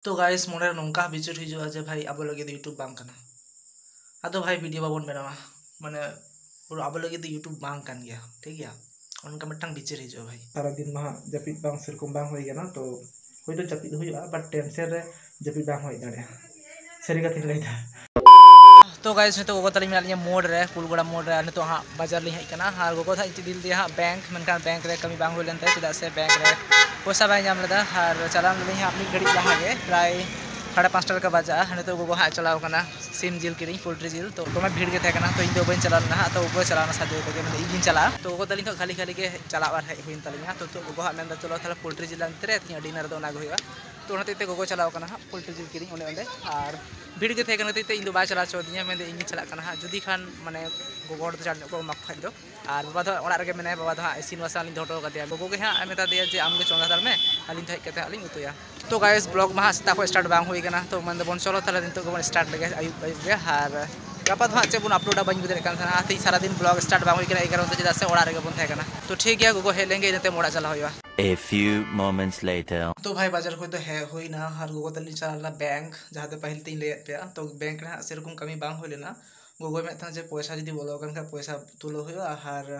तो गाइस मोने नौका विचार हिजुआ जे भाई अब लगे यूट्यूब बांग कना आदो भाई वीडियो बाबन बनावा माने पूरा अब लगे यूट्यूब बांग कान गया ठीक गया उनका मिटang विचार हिजुआ भाई सारा दिन मा जपित बांग सेरकम बांग होई गना तो होय तो जपित हुआ बट टेंशन रे जपित बांग होई दाड़े सरी कथि लैदा तो गाइस ने तो गोगो तली मिला मोड़ रे पुलगोड़ा मोड़ रे ने तो हाँ बाजार ली हज हाँ गोगो था दिल दिया हाँ बैंक मनकान बैंक रे कमी बांग होलन ते चदा से बैंक रे पैसा बाय नाम लेदा और चलान लई हाँ अपनी घड़ी लहा गे प्राय 5:30 टाका बजा हाँ तो गोगो हाँ चलाव कना सिम जिल किरी पोल्ट्री जिल तो मैं भीड़ के थे तो इन दो बन चला ना तो गोगो चलाना साजे तो मैं इन चला तो गोगो तली तो खाली खाली के चला और हेन तलिया तो गोगो हाँ मेन चलो थाला पोल्ट्री जिल अंतरे डिनर दो ना हुआ तो उन्होंने गोगो चलाव कना हाँ पोल्ट्री जिल किरी उन्हें उन्हें और भीड़ के थे इन दो बाय चला चोदिया मैं इन चला कना हाँ जुदी खान माने गोगो तो चार को मक खाई दो और बाबा तो ओड़ा रे मेना बाबा तो हाँ इसिन वासा अली धोटो कदिया गोगो के हाँ मेता दिया जे आमगे चोंदा दाल में अली हेज कते अली उतुया तो गाइस ब्लॉग मा सेता को स्टार्ट बांग हुई कना तो मन बन चलो ताले दिन तो बन स्टार्ट लगे आयुब आयुब गे और गपा तो हाँ चे बन अपलोड बाñ बुझे कान था आते सारा दिन ब्लॉग स्टार्ट बांग हुई कना ए कारण चेदा से ओड़ा रे बन थे कना तो ठीक है गोगो हे लेंगे इनते मोड़ा चला होया A few moments later. तो भाई बाजार को तो है हुई ना हर गोगो तली चला बैंक जहाँ ते पहले तीन ले पे तो बैंक रे सेरकम कमी बांग होई लेना गोगो में था जे पैसा जदी बोलो कन का पैसा तुलो होयो हर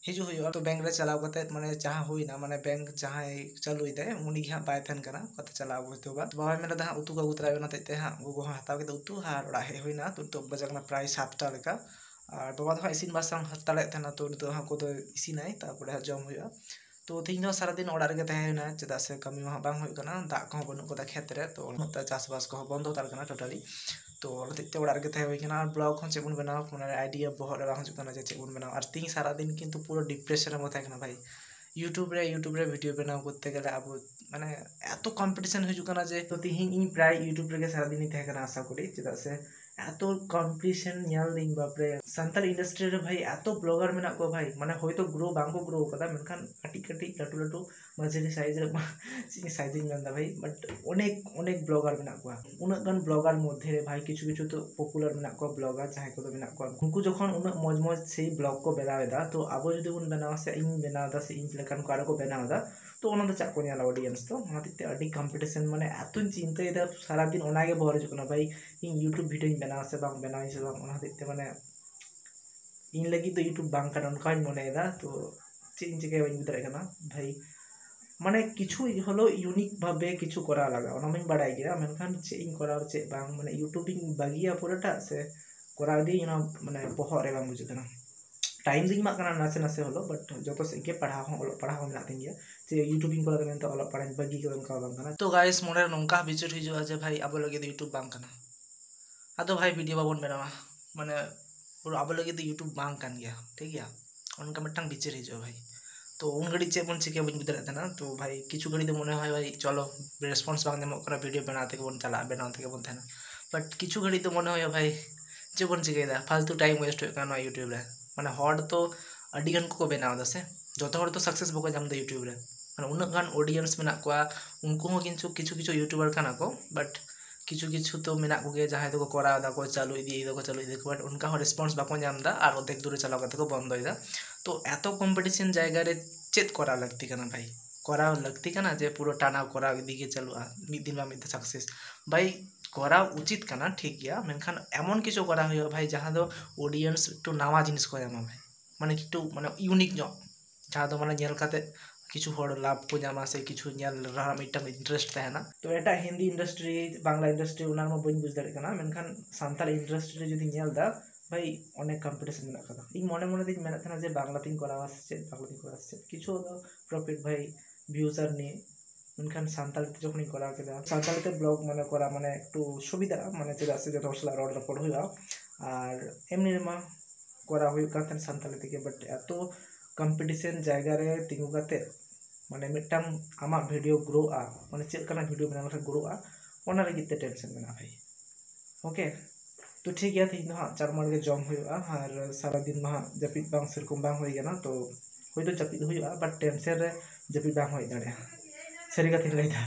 हिजु होयो तो बैंक रे चलाव कते माने जहाँ हुई ना माने बैंक जहाँ चालू इते उनी हाँ बाय थन कना कते चलाव होतो बा बाबा में दा उतु का उतराय ना ते हाँ गोगो हताव के उतु हार ओड़ा हे हुई ना तो बजक ना प्राय 7 टा लेका और बाबा तो इसिन बासंग हताले थना तो तो हाँ को तो इसिनाय तारपरे जम होयो तो तीन सारा दिन ओड़ा रे तहना चेदा से कमी मा बांग होय कना दा को बनु को खेत रे तो उनता चासबास को बंद होतार कना टोटली तो ते ओड़ा रे तह होय कना ब्लॉग हन चेबुन बनाव माने आइडिया बहुत रे बांग जुकना जे चेबुन बनाव और तीन सारा दिन किंतु पूरा डिप्रेशन में था भाई यूट्यूब रे वीडियो बनाव करते गले अब माने एतो कंपटीशन हिजु कना जे तो तीन इन प्राय यूट्यूब रे सारा दिन थे कना आशा करी चेदा से एतो कंपटीशन न्याल दिन बापरे संताल इंडस्ट्री रे भाई एतो ब्लॉगर मेना को भाई माने होयतो ग्रो बांको ग्रो कदा मेनखान कटी कटी लटू लटू मजेरी साइज रे साइजिंग मेनदा भाई बट अनेक ब्लॉगर मेना को उना गन ब्लॉगर मध्य रे भाई किछु किछु तो पॉपुलर मेना को ब्लॉगर चाहे को मेना को उनको जखन उना मौज मौज से ब्लॉग को बनावेदा तो आबो जदि उन बनावा से इन बनावदा से इन लेकान को आरो को बनावदा तो उना तो चाको न्याला ऑडियंस तो मातिते अडी कंपटीशन माने एतुन चिंता सारा दिन ओनागे बहर जुकना भाई इन यूट्यूब वीडियो बनाव से बांग बनाव से बांग ओना दिते माने इन लगी तो यूट्यूब बांग कान उनका मनेदा तो चेन चिके बन बुदरे कना भाई माने किछु हलो यूनिक भाबे किछु करा लगा ओना मैं बड़ाई गया मेनखान चे इन करा चे बांग माने यूट्यूबिंग बागिया पूराटा से करा दी ना माने बहर रे बांग बुझकना टाइम दिन मा कना नासे नासे हलो बट जतो से के पढ़ा हो ओलो पढ़ा हो मेना दिन गया जे यूट्यूबिंग करा देन तो ओलो पढ़ा बागी के उनका बांग कना तो गाइस मोने नौका विचार हिजुआ जे भाई अब लगे यूट्यूब बांग कना आदो भाई वीडियो बाबन बनावा माने पूरा अब लगे यूट्यूब बांग कान गया ठीक गया उनका मिटang विचार हिजुआ भाई तो उन घड़ी चे बन चिके बन बुदरे था तो भाई किछु घड़ी तो मने है भाई चलो रेस्पॉन्स बांग नेमो कना वीडियो बनाते के बन चला बनाते के बन थाना बट किछु घड़ी तो मने है भाई चे बन चिकेदा फालतू टाइम वेस्ट हो काना यूट्यूब रे माने हॉड तो अडिगन को बनावदा से जतो हॉड तो सक्सेस बको जाम द यूट्यूब रे माने उन गान ऑडियंस मेना को उनको हो किछु किछु यूट्यूबर काना को बट किछु तो मेना को गे जहां तो करा दा को चालू इदी बट उनका हो रिस्पांस बाको जाम दा और अधेक दूर चलाव करते को बंद होइदा तो एतो कंपटीशन जायगा रे चेत करा लगती कना भाई करा लगती कना जे पूरा टाना करा इदी के चलुआ मिद दिन मिद सक्सेस भाई करा उचित कना ठीक गया मेनखान एमन किछु करा होय भाई जहां दो ऑडियंस तो नावा जिनिस को जामा भाई माने किटू माने यूनिक जो जहां दो माने नेल काते किछु हर लाभ को जामा से किछु नेल रहा मिटम इंटरेस्ट तहना तो एटा हिंदी इंडस्ट्री बांग्ला इंडस्ट्री उना म बइन बुझ दाड़े कना मेनखान सांताल इंडस्ट्री जदी नेल दा भाई अनेक कंपटीशन मेना कदा इन मने मने दिन मेना थाना जे बांग्ला तीन करा से बांग्ला तीन करा से किछु प्रॉफिट भाई व्यूजर ने उनखान सांताल ते जखनी करा केदा सांताल ते ब्लॉग माने करा माने एकटू सुविधा माने चेदा से जतो हसला रोड रपड़ हुआ और एमनी मा करा हुई कातन सांताल ते के बट एतो कंपटीशन जायगा रे तिंगु काते माने मिटम आमा वीडियो ग्रो आ माने चेक कना वीडियो बना रे ग्रो आ ओना रे किते टेंशन मेना भाई ओके तो ठीक है तीन हाँ चारमार के जम हुआ और सारा दिन मा जपित बांग सेरकम बांग होई गना तो होय तो जपित हुआ बट टेंशन रे जपित बांग होई दाड़े सरी कथि लैदा